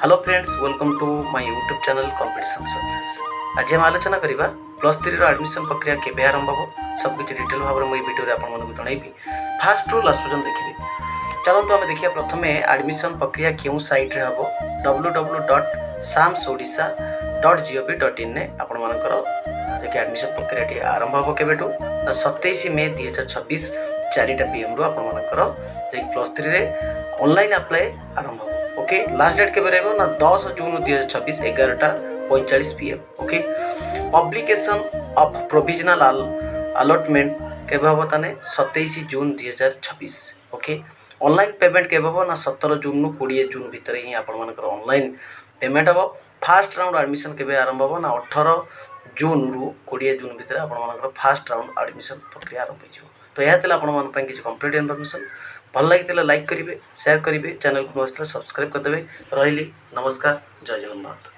Hello friends, welcome to my YouTube channel competition success. आज हम आलोचना करिबा प्लस 3 रो एडमिशन प्रक्रिया केबे आरंभ हो सब कुछ डिटेल भाव में वीडियो रे आपन मन को जणाइबी। फास्ट रू लास्ट पर्यंत देखिबे। चलंतु हम देखिया प्रथमे एडमिशन प्रक्रिया केउ साइट रे हबो www.samsodisha.gov.in ने आपन मानकर देखि एडमिशन प्रक्रिया टी आरंभ हो केबेटू 27 मई 2026 4टा पीएम रो आपन मानकर जे प्लस 3 रे ऑनलाइन अप्लाई आरंभ हो। ओके, लास्ट डेट केबे रहबो ना 10 जून 2026 11:45 PM. Okay, publication of provisional allotment केबे हबो ताने 27 जून 2026। ओके, ऑनलाइन पेमेंट केबे हबो ना 17 जून नु 20 जून भीतर ही आपन मानकर ऑनलाइन पेमेंट हबो। फास्ट राउंड एडमिशन केबे आरंभ हबो ना 18 जून रु 20 जून भीतर आपन मानकर फास्ट राउंड एडमिशन प्रक्रिया आरंभ हो। तो यह आपन मन पे किसी कंप्लीट इन्फॉर्मेशन भल लगी लाइक करेंगे, शेयर करेंगे, चैनल को सब्सक्राइब करदे। रही नमस्कार, जय जगन्नाथ।